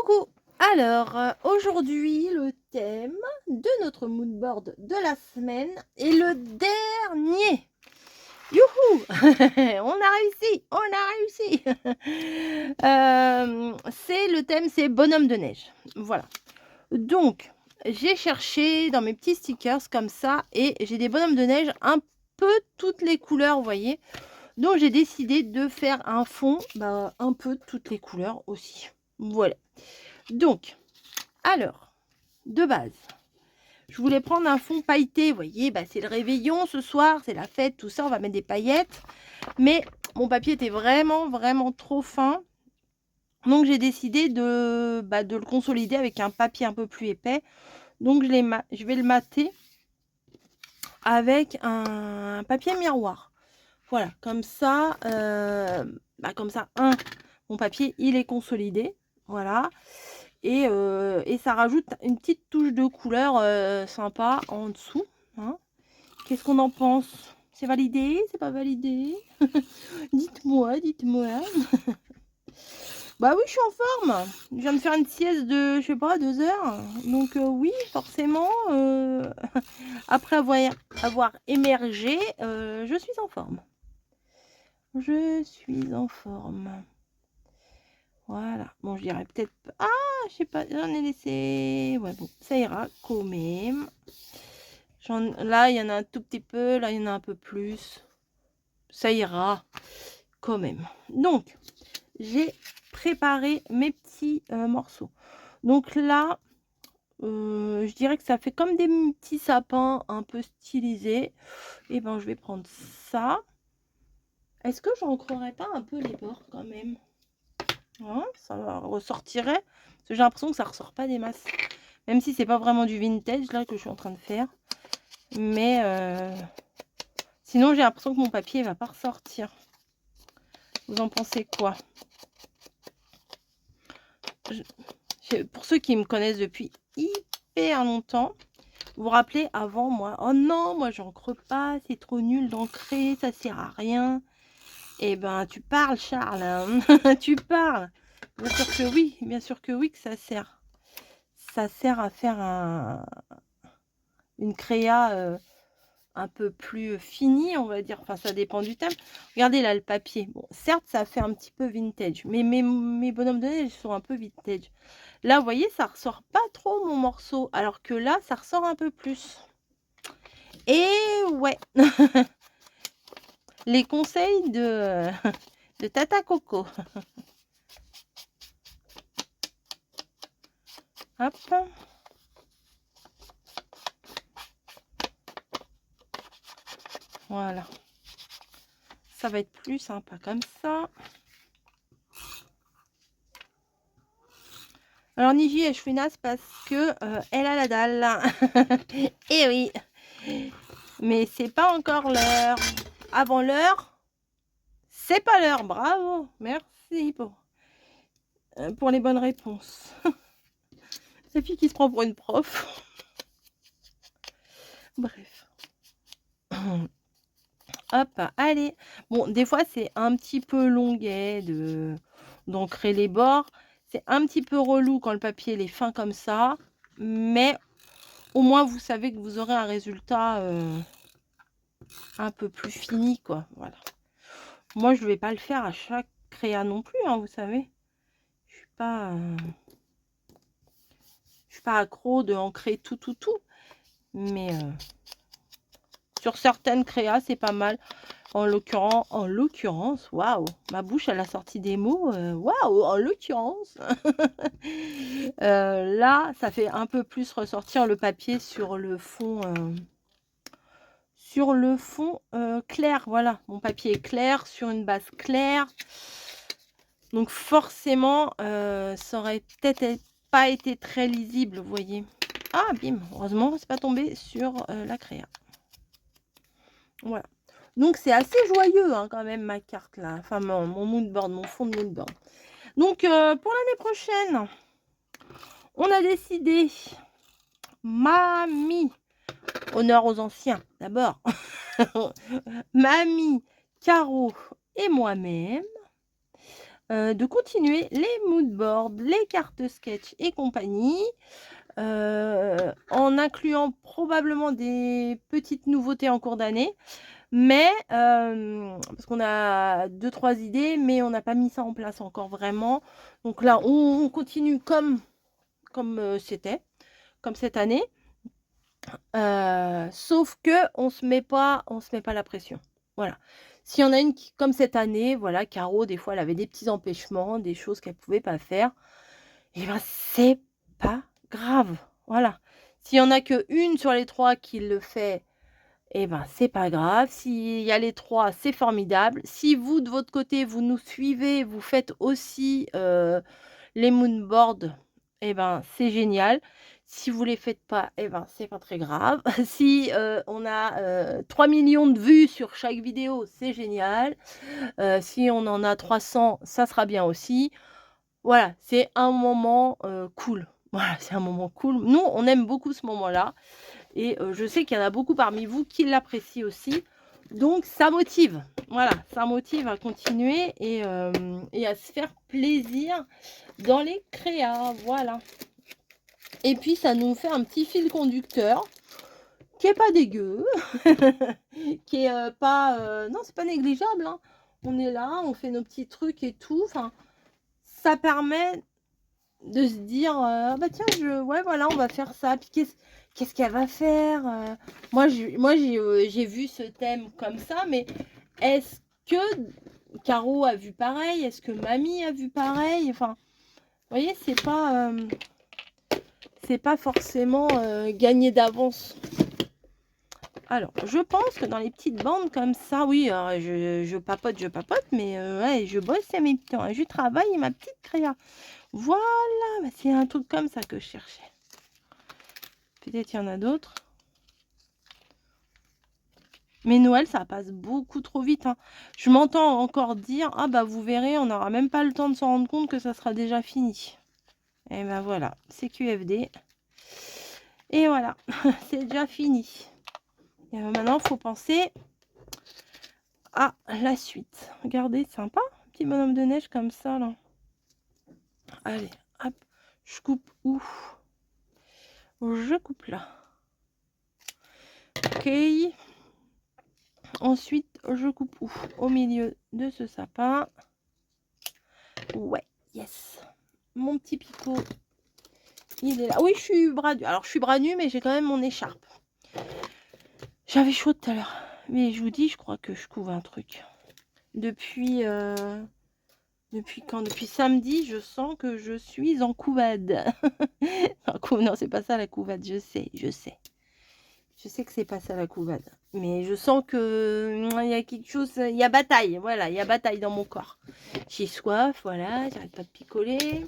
Coucou! Alors, aujourd'hui, le thème de notre mood board de la semaine est le dernier. Youhou! On a réussi! On a réussi! C'est le thème, c'est bonhomme de neige. Voilà. Donc, j'ai cherché dans mes petits stickers comme ça et j'ai des bonhommes de neige un peu toutes les couleurs, vous voyez. Donc, j'ai décidé de faire un fond, un peu toutes les couleurs aussi. Voilà. Donc, alors, de base, je voulais prendre un fond pailleté. Vous voyez, c'est le réveillon ce soir, c'est la fête, tout ça, on va mettre des paillettes. Mais mon papier était vraiment, vraiment trop fin. Donc, j'ai décidé de le consolider avec un papier un peu plus épais. Donc, je vais le mater avec un papier miroir. Voilà, comme ça, mon papier, il est consolidé. Voilà. Et ça rajoute une petite touche de couleur sympa en dessous. Hein. Qu'est-ce qu'on en pense? C'est validé? C'est pas validé? Dites-moi, dites-moi. Bah oui, je suis en forme. Je viens de faire une sieste de, je sais pas, 2 heures. Donc oui, forcément, après avoir émergé, je suis en forme. Je suis en forme. Voilà. Bon, je dirais peut-être... Ah, je sais pas, j'en ai laissé... Ouais, bon, ça ira quand même. Là, il y en a un tout petit peu. Là, il y en a un peu plus. Ça ira quand même. Donc, j'ai préparé mes petits morceaux. Donc là, je dirais que ça fait comme des petits sapins un peu stylisés. Et ben, je vais prendre ça. Est-ce que j'ancrerai pas un peu les bords quand même? Hein, ça ressortirait. Parce que j'ai l'impression que ça ressort pas des masses. Même si c'est pas vraiment du vintage là que je suis en train de faire. Mais sinon j'ai l'impression que mon papier va pas ressortir. Vous en pensez quoi? Pour ceux qui me connaissent depuis hyper longtemps, vous vous rappelez avant moi, oh non, moi j'encre pas, c'est trop nul d'encrer, ça sert à rien. Eh ben tu parles Charles, hein. Tu parles. Bien sûr que oui que ça sert. Ça sert à faire une créa un peu plus finie, on va dire. Enfin, ça dépend du thème. Regardez là le papier. Bon, certes, ça fait un petit peu vintage, mais mes bonhommes de neige sont un peu vintage. Là, vous voyez, ça ressort pas trop mon morceau, alors que là, ça ressort un peu plus. Et ouais, les conseils de Tata Coco. Hop. Voilà. Ça va être plus sympa comme ça. Alors Niji est chouinasse parce que elle a la dalle. Et oui. Mais c'est pas encore l'heure. Avant l'heure, c'est pas l'heure. Bravo. Merci pour les bonnes réponses. Cette fille qui se prend pour une prof. Bref. Hop, allez. Bon, des fois, c'est un petit peu longuet d'ancrer les bords. C'est un petit peu relou quand le papier est fin comme ça. Mais au moins, vous savez que vous aurez un résultat un peu plus fini, quoi. Voilà. Moi, je ne vais pas le faire à chaque créa non plus, hein, vous savez. Je suis pas accro de ancrer tout. Mais sur certaines créas, c'est pas mal. En l'occurrence, waouh, ma bouche, elle a sorti des mots. Waouh, en l'occurrence. Là, ça fait un peu plus ressortir le papier sur le fond. Clair, voilà. Mon papier est clair sur une base claire. Donc forcément, ça aurait peut-être pas été très lisible, vous voyez. Ah, bim, heureusement, c'est pas tombé sur la créa. Voilà. Donc c'est assez joyeux hein, quand même ma carte là. Enfin mon mood board, mon fond de mood board. Donc pour l'année prochaine, on a décidé, mamie, honneur aux anciens d'abord, mamie, Caro et moi-même, de continuer les mood boards, les cartes sketch et compagnie, en incluant probablement des petites nouveautés en cours d'année. Mais parce qu'on a 2-3 idées, mais on n'a pas mis ça en place encore vraiment. Donc là, on continue comme c'était, comme cette année. Sauf qu'on se met pas la pression. Voilà. S'il y en a une qui comme cette année, voilà, Caro, des fois, elle avait des petits empêchements, des choses qu'elle pouvait pas faire, et ben, c'est pas grave. Voilà. S'il y en a qu'1 sur les 3 qui le fait, et ben, c'est pas grave. S'il y a les 3, c'est formidable. Si vous, de votre côté, vous nous suivez, vous faites aussi, les moonboards, et ben, c'est génial. Si vous les faites pas, et ben, c'est pas très grave. Si, on a, 3 millions de vues sur chaque vidéo, c'est génial. Si on en a 300, ça sera bien aussi. Voilà, c'est un moment, cool. Voilà, c'est un moment cool. Nous, on aime beaucoup ce moment-là et je sais qu'il y en a beaucoup parmi vous qui l'apprécient aussi. Donc ça motive. Voilà, ça motive à continuer et à se faire plaisir dans les créas, voilà. Et puis ça nous fait un petit fil conducteur qui est pas dégueu, qui est, pas, non, c'est pas négligeable, hein. On est là, on fait nos petits trucs et tout, enfin, ça permet de se dire, «Bah, tiens, ouais, voilà, on va faire ça». Puis qu'est-ce qu'elle va faire? J'ai vu ce thème comme ça, mais est-ce que Caro a vu pareil? Est-ce que mamie a vu pareil? Enfin, vous voyez, c'est pas forcément, gagné d'avance. Alors, je pense que dans les petites bandes comme ça, oui, je papote, mais ouais, je bosse en même temps, je travaille ma petite créa. Voilà, bah, c'est un truc comme ça que je cherchais. Peut-être il y en a d'autres. Mais Noël, ça passe beaucoup trop vite, hein. Je m'entends encore dire: «Ah bah, vous verrez, on n'aura même pas le temps de s'en rendre compte que ça sera déjà fini». Et ben voilà, c'est QFD. Et voilà, c'est déjà fini. Et maintenant, il faut penser à la suite. Regardez, sympa, petit bonhomme de neige comme ça, là. Allez, hop, je coupe où? Je coupe là. OK. Ensuite, je coupe où? Au milieu de ce sapin. Ouais, yes. Mon petit picot, il est là. Oui, je suis bras nu. Alors, je suis bras nu, mais j'ai quand même mon écharpe. J'avais chaud tout à l'heure. Mais je vous dis, je crois que je couvre un truc. Depuis quand? Depuis samedi, je sens que je suis en couvade. Non, c'est pas ça la couvade, je sais. Je sais que c'est pas ça la couvade. Mais je sens que il y a quelque chose, il y a bataille. Voilà, il y a bataille dans mon corps. J'ai soif, voilà, j'arrête pas de picoler.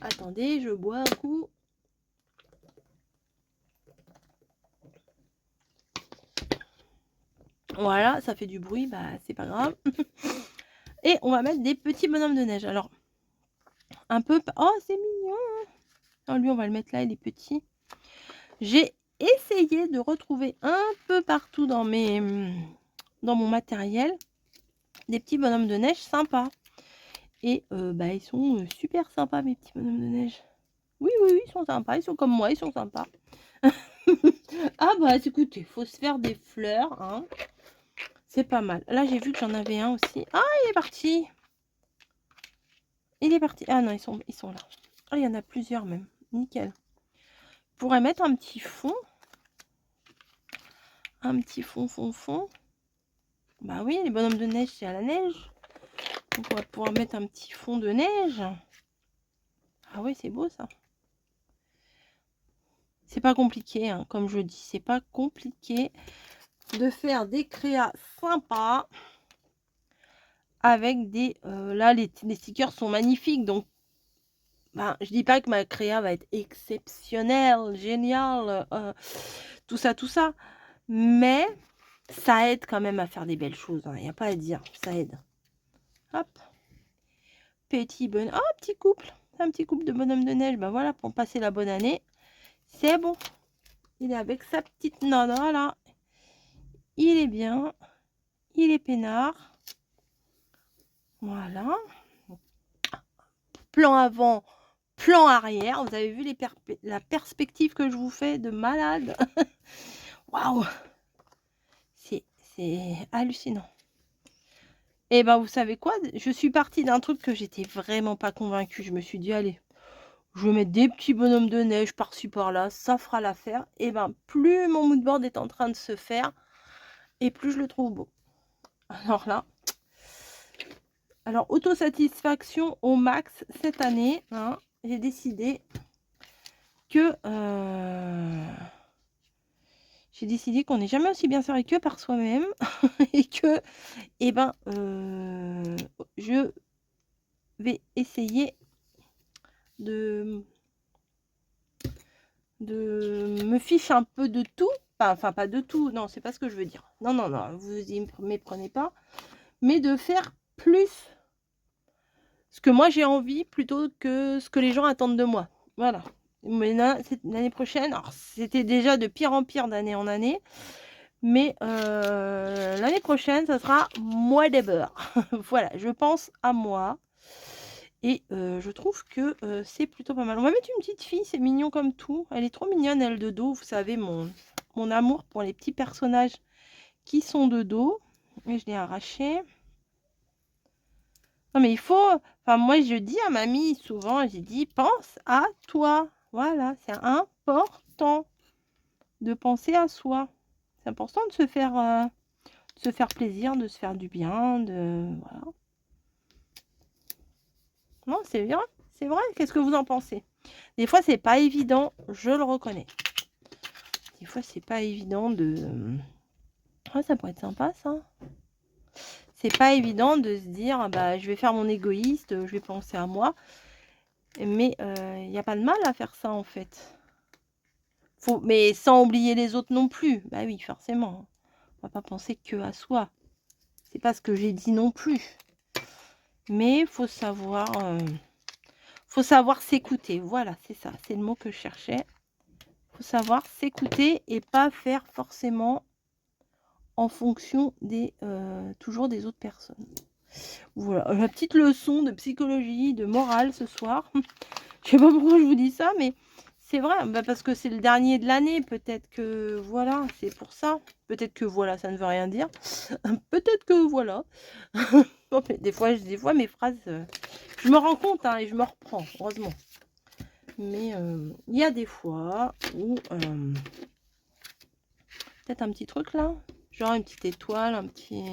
Attendez, je bois un coup. Voilà, ça fait du bruit, bah c'est pas grave. Et on va mettre des petits bonhommes de neige. Alors, un peu... Oh, c'est mignon. Alors, lui, on va le mettre là, il est petit. J'ai essayé de retrouver un peu partout dans mon matériel des petits bonhommes de neige sympas. Et bah, ils sont super sympas, mes petits bonhommes de neige. Oui, ils sont sympas. Ils sont comme moi, ils sont sympas. Ah bah, écoutez, faut se faire des fleurs, hein. C'est pas mal. Là, j'ai vu que j'en avais un aussi. Ah, il est parti. Il est parti. Ah non, ils sont là. Ah, il y en a plusieurs même. Nickel. Je pourrais mettre un petit fond. Un petit fond. Bah oui, les bonhommes de neige, c'est à la neige. Donc, on va pouvoir mettre un petit fond de neige. Ah oui, c'est beau ça. C'est pas compliqué, hein, comme je dis. C'est pas compliqué de faire des créas sympas. Avec des... là, les stickers sont magnifiques. Donc, ben, je dis pas que ma créa va être exceptionnelle, géniale, tout ça. Mais ça aide quand même à faire des belles choses. Il n'y a pas à dire, ça aide. Hop. Petit bonhomme. Oh, petit couple. Un petit couple de bonhomme de neige. Ben voilà, pour passer la bonne année. C'est bon. Il est avec sa petite nana là. Il est bien. Il est peinard. Voilà. plan avant, plan arrière. Vous avez vu la perspective que je vous fais de malade. Waouh, c'est hallucinant. Et ben, vous savez quoi? Je suis partie d'un truc que j'étais vraiment pas convaincue. Je me suis dit: «Allez, je vais mettre des petits bonhommes de neige par-ci par-là, ça fera l'affaire». Et ben, plus mon mood board est en train de se faire et plus je le trouve beau. Alors là, autosatisfaction au max cette année, hein, j'ai décidé que qu'on n'est jamais aussi bien servi que par soi-même et que, eh ben, je vais essayer de me fiche un peu de tout. Enfin, pas de tout, non, c'est pas ce que je veux dire. Non, non, non, vous y méprenez pas. Mais de faire plus ce que moi j'ai envie plutôt que ce que les gens attendent de moi. Voilà. Mais là, l'année prochaine, alors c'était déjà de pire en pire d'année en année. Mais l'année prochaine, ça sera moi des beurres. Voilà, je pense à moi. Et je trouve que c'est plutôt pas mal. On va mettre une petite fille, c'est mignon comme tout. Elle est trop mignonne, elle, de dos. Vous savez, mon amour pour les petits personnages qui sont de dos. Et je l'ai arraché. Non, mais il faut... Enfin, moi, je dis à mamie, souvent, j'ai dit, pense à toi. Voilà, c'est important de penser à soi. C'est important de se faire plaisir, de se faire du bien, voilà. Non, c'est vrai, c'est vrai. Qu'est-ce que vous en pensez? Des fois, c'est pas évident, je le reconnais. Des fois, c'est pas évident de... Ah, ça pourrait être sympa, ça. C'est pas évident de se dire, bah, je vais faire mon égoïste, je vais penser à moi. Mais il n'y a pas de mal à faire ça, en fait. Mais sans oublier les autres non plus. Bah oui, forcément. On va pas penser que à soi. C'est pas ce que j'ai dit non plus. Mais faut savoir s'écouter. Voilà, c'est ça. C'est le mot que je cherchais. Faut savoir s'écouter et pas faire forcément en fonction toujours des autres personnes. Voilà, la petite leçon de psychologie, de morale ce soir. Je sais pas pourquoi je vous dis ça, mais c'est vrai, parce que c'est le dernier de l'année. Peut-être que voilà, c'est pour ça. Peut-être que voilà, ça ne veut rien dire. Peut-être que voilà. Des fois, mes phrases, je me rends compte, hein, et je me reprends, heureusement. Mais il y a des fois où peut-être un petit truc là, genre une petite étoile, un petit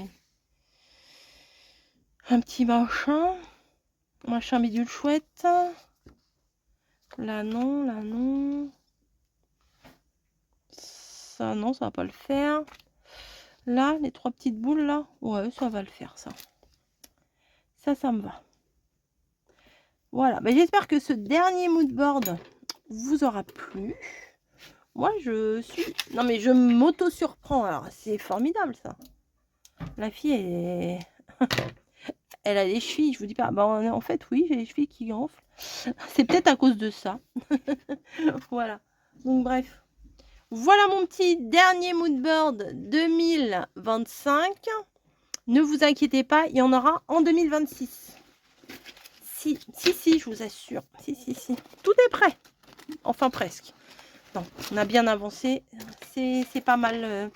machin bidule chouette. Là non. Ça non, ça va pas le faire. Là, les 3 petites boules là, ouais, ça va le faire ça. Ça me va. Voilà, j'espère que ce dernier mood board vous aura plu. Moi, non, mais je m'auto-surprends. Alors, c'est formidable, ça. La fille, elle a des chevilles. Je vous dis pas. En fait, oui, j'ai les chevilles qui gonflent. C'est peut-être à cause de ça. Voilà. Donc, bref. Voilà mon petit dernier mood board 2025. Ne vous inquiétez pas, il y en aura en 2026. Si, je vous assure. Si. Tout est prêt. Enfin, presque. Non, on a bien avancé. C'est pas mal.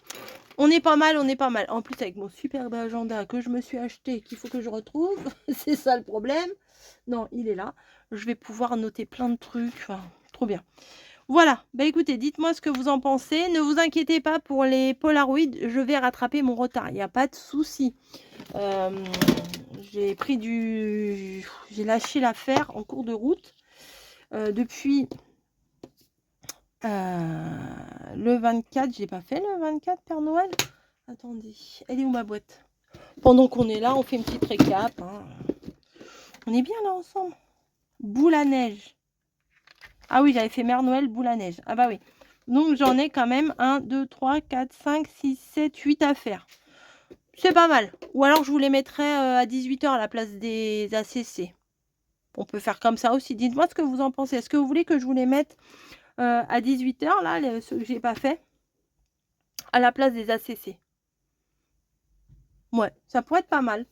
On est pas mal. En plus, avec mon superbe agenda que je me suis acheté, qu'il faut que je retrouve. C'est ça le problème. Non, il est là. Je vais pouvoir noter plein de trucs. Enfin, trop bien. Voilà. Écoutez, dites-moi ce que vous en pensez. Ne vous inquiétez pas pour les Polaroid. Je vais rattraper mon retard. Il n'y a pas de souci. J'ai lâché l'affaire en cours de route. Depuis... le 24, j'ai pas fait le 24 Père Noël. Attendez, elle est où ma boîte? Pendant qu'on est là, on fait une petite récap. Hein. On est bien là ensemble. Boule à neige. Ah oui, j'avais fait Mère Noël, boule à neige. Ah bah oui. Donc j'en ai quand même 1, 2, 3, 4, 5, 6, 7, 8 à faire. C'est pas mal. Ou alors je vous les mettrai à 18 h à la place des ACC. On peut faire comme ça aussi. Dites-moi ce que vous en pensez. Est-ce que vous voulez que je vous les mette à 18 h, là, ceux que j'ai pas fait, à la place des ACC? Ouais, ça pourrait être pas mal.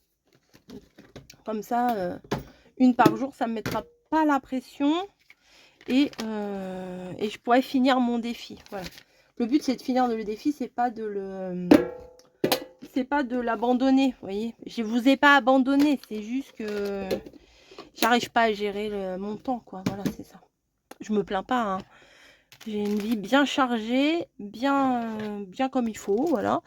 Comme ça, une par jour, ça me mettra pas la pression et je pourrais finir mon défi. Voilà. Le but, c'est de finir le défi, c'est pas de l'abandonner, vous voyez? Je vous ai pas abandonné, c'est juste que j'arrive pas à gérer mon temps, quoi. Voilà, c'est ça. Je me plains pas, hein. J'ai une vie bien chargée, bien comme il faut, voilà.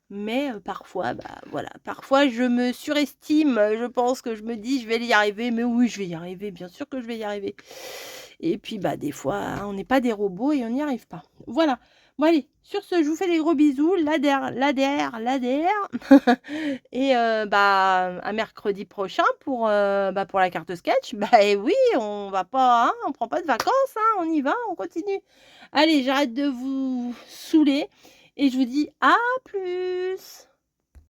Mais parfois, bah, voilà, parfois je me surestime, je pense que je me dis: «Je vais y arriver», mais oui, je vais y arriver, bien sûr que je vais y arriver. Et puis, bah, des fois, hein, on n'est pas des robots et on n'y arrive pas. Voilà. Bon allez, sur ce, je vous fais des gros bisous, l'ADR et bah, à mercredi prochain pour la carte sketch. Bah, et oui, on va pas, hein, on prend pas de vacances, hein, on y va, on continue. Allez, j'arrête de vous saouler et je vous dis à plus!